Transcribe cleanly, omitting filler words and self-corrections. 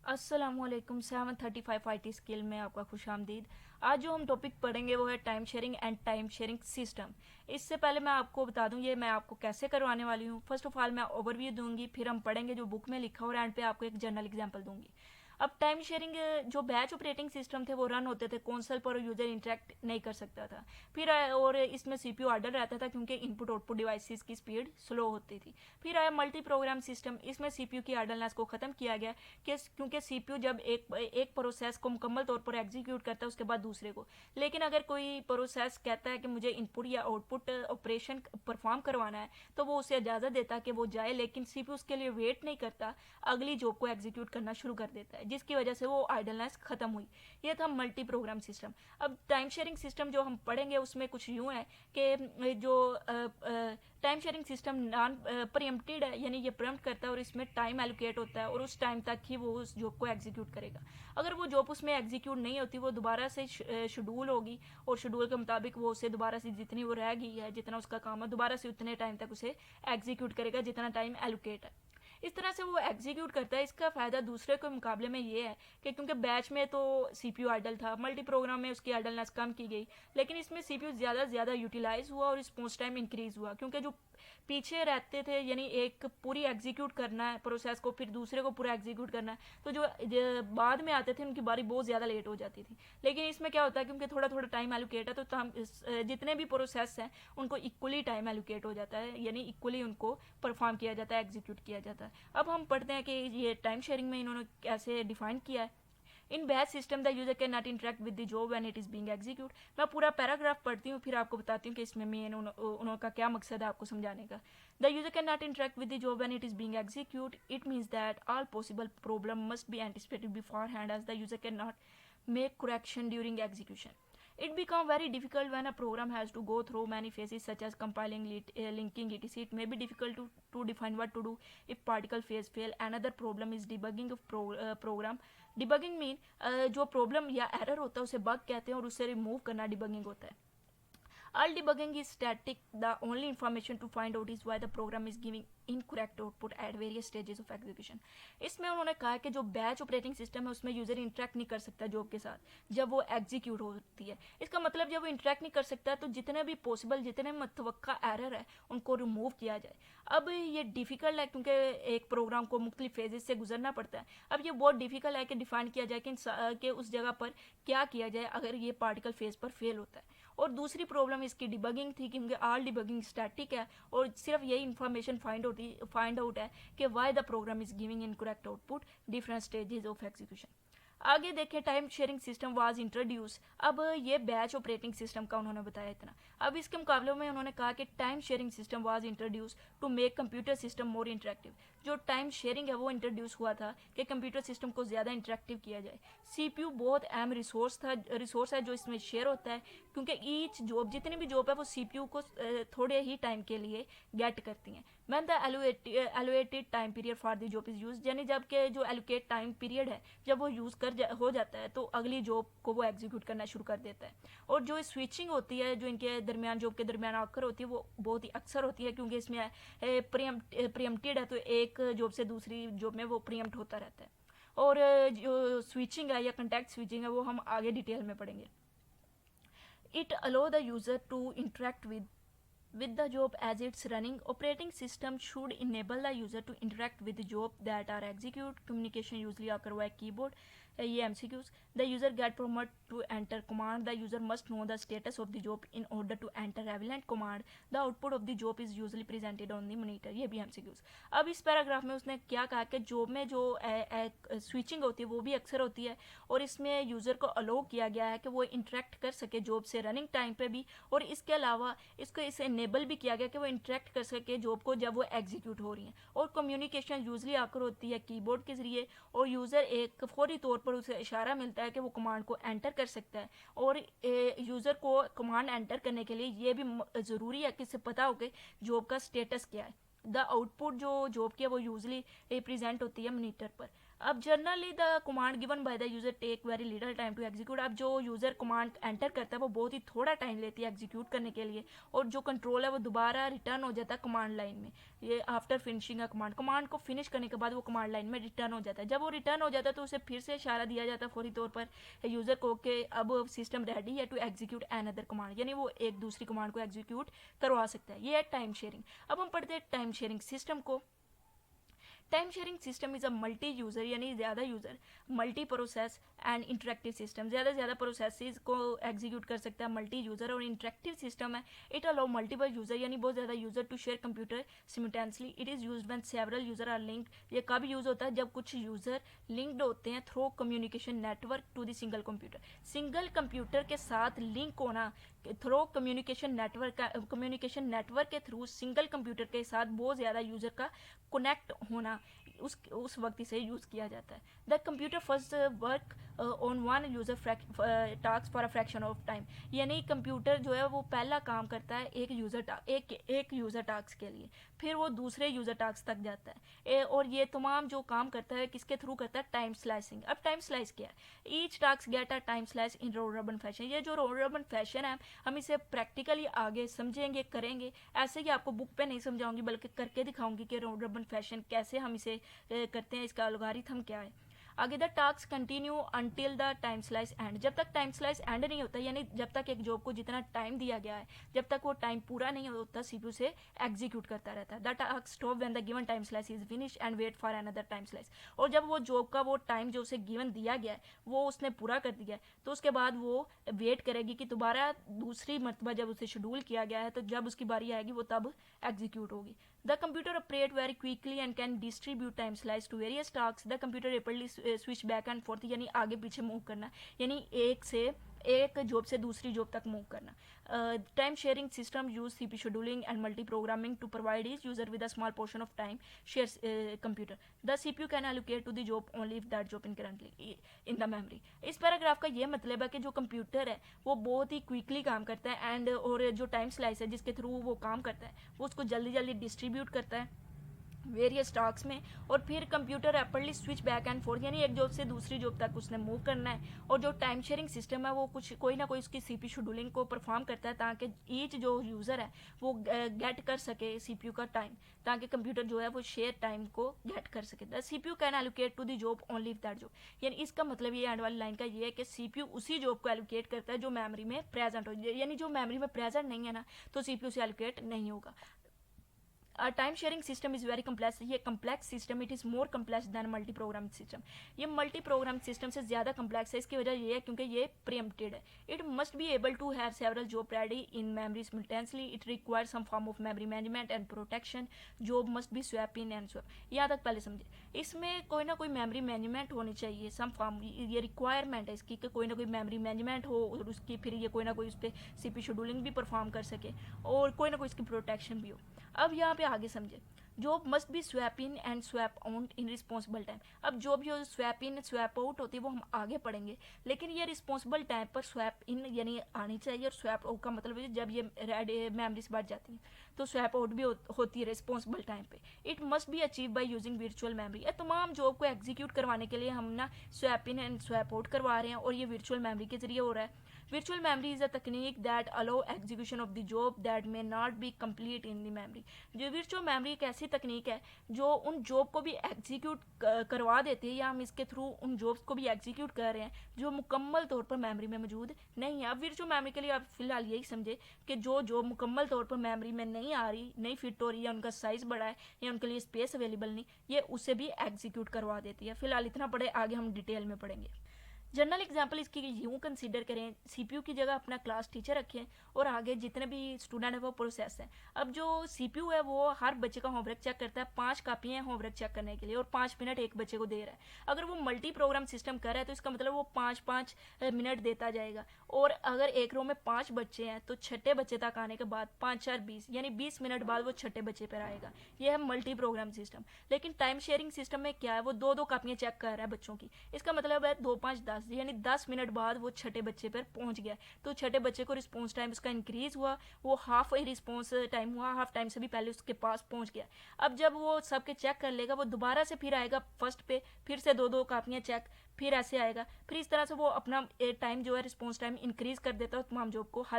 अस्सलामुअलैकुम 735 IT skill में आपका खुशामदीद। आज जो हम टॉपिक पढ़ेंगे वो है time sharing and time sharing system. इससे पहले मैं आपको बता दूं ये मैं आपको कैसे करवाने वाली हूँ। फर्स्ट ऑफ ऑल मैं ओवरव्यू दूंगी, फिर हम पढ़ेंगे जो बुक में लिखा और एंड पे आपको एक जनरल एग्जांपल दूंगी। अब टाइम शेयरिंग जो बैच ऑपरेटिंग सिस्टम थे वो रन होते थे कंसोल पर, यूजर इंटरेक्ट नहीं कर सकता था। फिर और इसमें सीपीयू आइडल रहता था क्योंकि इनपुट आउटपुट डिवाइसेस की स्पीड स्लो होती थी। फिर आया मल्टी प्रोग्राम सिस्टम। इसमें सीपीयू की आइडलनेस को खत्म किया गया कि क्योंकि सीपीयू जब एक प्रोसेस को मुकम्मल तौर पर एग्जीक्यूट करता है उसके बाद दूसरे को, लेकिन अगर कोई प्रोसेस कहता है कि मुझे इनपुट या आउटपुट ऑपरेशन परफॉर्म करवाना है तो वो उसे इजाज़त देता है कि वो जाए, लेकिन सीपीयू उसके लिए वेट नहीं करता, अगली जॉब को एग्जीक्यूट करना शुरू कर देता है, जिसकी वजह से वो आइडलनेस खत्म हुई। ये था मल्टी प्रोग्राम सिस्टम। अब टाइम शेयरिंग सिस्टम जो हम पढ़ेंगे उसमें कुछ यूँ है कि जो टाइम शेयरिंग सिस्टम नॉन प्रीएम्प्टेड है, यानी ये प्रीएम्प्ट करता है और इसमें टाइम एलोकेट होता है और उस टाइम तक ही वो उस जॉब को एग्जीक्यूट करेगा। अगर वो जॉब उसमें एग्जीक्यूट नहीं होती वो दोबारा से शेड्यूल होगी और शेड्यूल के मुताबिक वो उसे दोबारा से जितनी वो रह गई है, जितना उसका काम है, दोबारा से उतने टाइम तक उसे एग्जीक्यूट करेगा जितना टाइम एलोकेट है। इस तरह से वो एग्जीक्यूट करता है। इसका फ़ायदा दूसरे के मुकाबले में ये है कि क्योंकि बैच में तो सीपीयू आइडल था, मल्टी प्रोग्राम में उसकी आइडलनेस कम की गई, लेकिन इसमें सीपीयू ज़्यादा से ज़्यादा यूटिलाइज हुआ और रिस्पॉन्स टाइम इंक्रीज़ हुआ, क्योंकि जो पीछे रहते थे यानी एक पूरी एग्जीक्यूट करना है प्रोसेस को, फिर दूसरे को पूरा एग्जीक्यूट करना है, तो जो बाद में आते थे उनकी बारी बहुत ज़्यादा लेट हो जाती थी। लेकिन इसमें क्या होता है क्योंकि थोड़ा थोड़ा टाइम एलोकेट है तो जितने भी प्रोसेस हैं उनको इक्वली टाइम एलोकेट हो जाता है, यानी इक्वली उनको परफॉर्म किया जाता है, एग्जीक्यूट किया जाता है। अब हम पढ़ते हैं कि ये टाइम शेयरिंग में इन्होंने कैसे डिफाइन किया है। In batch system the user can not interact with the job when it is being execute. मैं पूरा पैराग्राफ पढ़ती हूँ फिर आपको बताती हूँ कि इसमें मेन उनका क्या मकसद है आपको समझाने का। The user can not interact with the job when it is being execute. It means that all possible problem must be anticipated beforehand as the user can not make correction during execution. It becomes very difficult when a program has to go through many phases such as compiling, linking, etc. It may be difficult to define what to do if particle phase fail. Another problem is debugging of program. Debugging mean जो problem या error होता है उसे bug कहते हैं और उसे remove करना debugging होता है। All debugging is static. The only information to find out is why the program is giving incorrect output at various stages of execution. इसमें उन्होंने कहा कि जो बैच ऑपरेटिंग सिस्टम है उसमें यूजर इंटरेक्ट नहीं कर सकता जॉब के साथ जब वो एग्जीक्यूट होती है। इसका मतलब जब वो इंटरेक्ट नहीं कर सकता तो जितने भी पॉसिबल जितने मतवक्का एरर है उनको रिमूव किया जाए। अब ये डिफ़िकल्ट है क्योंकि एक प्रोग्राम को मुख्तलिफ फेजेस से गुजरना पड़ता है। अब ये बहुत डिफ़िकल्ट है कि डिफाइन किया जाए कि उस जगह पर क्या किया जाए अगर ये पार्टिकल फेज पर फेल होता है। और दूसरी प्रॉब्लम इसकी डिबगिंग थी क्योंकि ऑल डिबगिंग स्टैटिक है और सिर्फ यही इन्फॉर्मेशन फाइंड आउट है कि why the program is giving incorrect output different stages of execution. आगे देखें time sharing system was introduce. अब ये बैच ऑपरेटिंग सिस्टम का उन्होंने बताया इतना। अब इसके मुकाबले में उन्होंने कहा कि time sharing system was introduce to make computer system more interactive. जो टाइम शेयरिंग है वो इंट्रोड्यूस हुआ था कि कंप्यूटर सिस्टम को ज़्यादा इंटरेक्टिव किया जाए। सीपीयू बहुत अहम रिसोर्स है जो इसमें शेयर होता है क्योंकि ईच जॉब जितनी भी जॉब है वो सीपीयू को थोड़े ही टाइम के लिए गेट करती हैं। When the allocated time period for the job is use, यानी जब के जो एलोकेट टाइम पीरियड है जब वो यूज़ हो जाता है तो अगली जॉब को वो एग्जीक्यूट करना शुरू कर देता है। और जो स्विचिंग होती है जो इनके दरमियान जॉब के दरमियान आकर होती है वो बहुत ही अक्सर होती है क्योंकि इसमें प्रीएम्प्टेड है तो एक जॉब से दूसरी जॉब में वो प्रीएम्प्ट होता रहता है। और जो स्विचिंग है या कंटेक्ट स्विचिंग है वो हम आगे डिटेल में पढ़ेंगे। It allow the user to interact with the job as it's running. Operating system should enable the user to interact with the job that are execute. Communication usually occur via keyboard. ये MCQs. The user get prompted to enter command. The user must know the status of the job in order to enter relevant command. The output of the job is usually presented on the monitor. ये भी MCQs। अब इस paragraph में उसने क्या कहा कि job में जो स्विचिंग होती है वो भी अक्सर होती है और इसमें यूज़र को अलो किया गया है कि वो इंटरेक्ट कर सके जॉब से रनिंग टाइम पे भी, और इसके अलावा इसको इसे इनेबल भी किया गया कि वो इंटरेक्ट कर सके जॉब को जब वो एग्जीक्यूट हो रही हैं। और कम्युनिकेशन यूजली आकर होती है कीबोर्ड के ज़रिए और यूज़र एक फौरी तौर पर उसे इशारा मिलता है कि वो कमांड को एंटर कर सकता है। और यूज़र को कमांड एंटर करने के लिए ये भी ज़रूरी है कि इसे पता हो कि जॉब का स्टेटस क्या है। द आउटपुट जो जॉब की है वो यूजली रिप्रेजेंट होती है मॉनिटर पर। अब generally the command given by the user take very little time to execute. अब जो यूज़र कमांड एंटर करता है वो बहुत ही थोड़ा टाइम लेती है एग्जीक्यूट करने के लिए और जो कंट्रोल है वो दोबारा रिटर्न हो जाता है कमांड लाइन में। ये आफ्टर फिनिशिंग अ कमांड को फिनिश करने के बाद वो कमांड लाइन में रिटर्न हो जाता है। जब वो रिटर्न हो जाता है तो उसे फिर से इशारा दिया जाता है फौरी तौर पर यूज़र को कि अब सिस्टम रेडी है टू एग्जीक्यूट अनदर कमांड, यानी वो एक दूसरी कमांड को एग्जीक्यूट करवा सकता है। ये है टाइम शेयरिंग। अब हम पढ़ते हैं टाइम शेयरिंग सिस्टम को। Time sharing system is a multi user यानी ज़्यादा user multi process and interactive system, ज़्यादा प्रोसेसेस को एग्जीक्यूट कर सकता है मल्टी यूज़र, और इंटरेक्टिव सिस्टम है इट अलाउ मल्टीपल यूज़र यानी बहुत ज़्यादा user to share computer simultaneously. It is used when several user are linked. ये कब यूज़ होता है? जब कुछ यूज़र लिंक्ड होते हैं through communication network to the single computer. Single computer के साथ लिंक होना थ्रू कम्युनिकेशन नेटवर्क के थ्रू सिंगल कंप्यूटर के साथ बहुत ज़्यादा यूज़र का कनेक्ट होना उस वक्त इसे यूज़ किया जाता है। The computer first work on one user task for a fraction of time, यानी कंप्यूटर जो है वो पहला काम करता है एक यूज़र टास्क के लिए, फिर वो दूसरे यूज़र टास्क तक जाता है। और ये तमाम जो काम करता है किसके थ्रू करता है? Time slicing. अब टाइम स्लाइस क्या है? Each task get a time slice in रो रॉबिन फैशन। ये जो रो रॉबिन फैशन है हम इसे प्रैक्टिकली आगे समझेंगे, करेंगे। ऐसे ही आपको बुक पे नहीं समझाऊंगी बल्कि करके दिखाऊंगी कि रो रॉबिन फैशन कैसे हम इसे करते हैं, इसका एल्गोरिथम क्या है। आगे the task continue until the time slice and. जब तक टाइम स्लाइस एंड नहीं होता, यानी जब तक एक जॉब को जितना टाइम दिया गया है जब तक वो टाइम पूरा नहीं होता सीपीयू से एग्जीक्यूट करता रहता है। The task stop when the given time slice is finish and wait for another time slice. और जब वो जॉब का वो टाइम जो उसे गिवन दिया गया है वो उसने पूरा कर दिया है तो उसके बाद वो वेट करेगी कि दोबारा दूसरी मरतबा जब उसे शेड्यूल किया गया है तो जब उसकी बारी आएगी वो तब एग्जीक्यूट होगी। The computer operate very quickly and can distribute time slice to various tasks. The computer rapidly switch back and forth, यानी आगे पीछे मूव करना, यानी एक जॉब से दूसरी जॉब तक मूव करना। Time sharing system use CP scheduling and multi programming to provide each user with a small portion of time share computer. The CPU can allocate to the job only if that job in currently in the memory. इस paragraph का ये मतलब है कि जो computer है वो बहुत ही क्विकली काम करता है एंड और जो टाइम स्लाइस है जिसके थ्रू वो काम करता है वो उसको जल्दी जल्दी डिस्ट्रीब्यूट करता है वेरियस टास्क में, और फिर computer rapidly switch back and fourth, यानी एक जॉब से दूसरी जॉब तक उसने मूव करना है। और जो टाइम शेयरिंग सिस्टम है वो कोई ना कोई उसकी सीपीयू शेड्यूलिंग को परफॉर्म करता है ताकि ईच जो यूज़र है वो गेट कर सके सीपीयू का टाइम, ताकि कंप्यूटर जो है वो शेयर टाइम को गेट कर सके। The CPU can allocate to the job only if that job, यानी इसका मतलब ये एंड वाली लाइन का ये है कि सीपीयू उसी जॉब को एलोकेट करता है जो मेमोरी में प्रेजेंट हो, यानी जो मेमोरी में प्रेजेंट नहीं है ना तो सीपीयू से एलोकेट नहीं होगा। Time sharing system is very complex. ये complex system, it is more complex than multi program system. ये मल्टी प्रोग्राम सिस्टम से ज़्यादा कम्प्लेक्स है। इसकी वजह ये है क्योंकि ये प्रीएम्प्टेड है। It must be able to have several job ready in memory simultaneously. It require some form of memory management and protection. Job must be swap in and swap. यहाँ तक पहले समझे, इसमें कोई ना कोई मेमोरी मैनेजमेंट होनी चाहिए, सम फॉर्म, ये रिक्वायरमेंट है इसकी कि कोई ना कोई मेमोरी मैनेजमेंट हो और उसकी फिर ये कोई ना कोई उस पर सीपी शेड्यूलिंग भी परफॉर्म कर सके और कोई ना कोई इसकी प्रोटेक्शन भी हो। अब यहाँ पे आगे समझे, job must be swap in and swap out in responsible time. अब जॉब जो स्वैप इन स्वैप आउट होती है वो हम आगे पढ़ेंगे, लेकिन ये रिस्पॉन्सिबल टाइम पर स्वैप इन यानी आनी चाहिए, और स्वैप आउट का मतलब है जब ये मेमोरी से बढ़ जाती है तो स्वैप आउट भी होती है रिस्पॉन्सिबल टाइम पे। It must be achieve by using virtual memory. ये तमाम जॉब को एग्जीक्यूट करवाने के लिए हम ना swap in and swap out करवा रहे हैं और ये वर्चुअल मेमोरी के जरिए हो रहा है। Virtual memory is a technique that allow execution of the job that may not be complete in the memory। जो virtual memory एक ऐसी तकनीक है जो उन जॉब को भी एग्जीक्यूट करवा देती है, या हम इसके थ्रू उन जॉब्स को भी एग्जीक्यूट कर रहे हैं जो मुकम्मल तौर पर मेमोरी में मौजूद नहीं है। अब virtual memory के लिए आप फिलहाल यही समझे कि जो जॉब मुकम्मल तौर पर मेमोरी में नहीं आ रही, नहीं फिट हो रही, या उनका साइज़ बड़ा है या उनके लिए स्पेस अवेलेबल नहीं, ये उसे भी एग्जीक्यूट करवा देती है। फिलहाल इतना पढ़े, आगे हम डिटेल में पढ़ेंगे। जनरल एग्जाम्पल इसकी यूँ कंसीडर करें, सीपीयू की जगह अपना क्लास टीचर रखें और आगे जितने भी स्टूडेंट है वो प्रोसेस है। अब जो सीपीयू है वो हर बच्चे का होमवर्क चेक करता है, 5 कापियाँ हैं होमवर्क चेक करने के लिए और 5 मिनट एक बच्चे को दे रहा है। अगर वो मल्टी प्रोग्राम सिस्टम कर रहा है तो इसका मतलब वो 5-5 मिनट देता जाएगा, और अगर एक रो में 5 बच्चे हैं तो छठे बच्चे तक आने के बाद 5-4-20 यानी 20 मिनट बाद वो छठे बच्चे पर आएगा। यह है मल्टी प्रोग्राम सिस्टम। लेकिन टाइम शेयरिंग सिस्टम में क्या है, वो 2-2 कापियाँ चेक कर रहा है बच्चों की। इसका मतलब है 2-5-10 यानी 10 मिनट बाद वो छठे बच्चे पर पहुंच गया, तो छठे बच्चे को रिस्पॉन्स टाइम उसका इंक्रीज हुआ, वो हाफ रिस्पॉन्स टाइम हुआ, हाफ टाइम से भी पहले उसके पास पहुंच गया। अब जब वो सबके चेक कर लेगा वो दोबारा से फिर आएगा फर्स्ट पे, फिर से 2-2 कापियाँ चेक, फिर ऐसे आएगा, फिर इस तरह से वो अपना टाइम जो है रिस्पॉन्स टाइम इंक्रीज कर देता है, तमाम जॉब को हल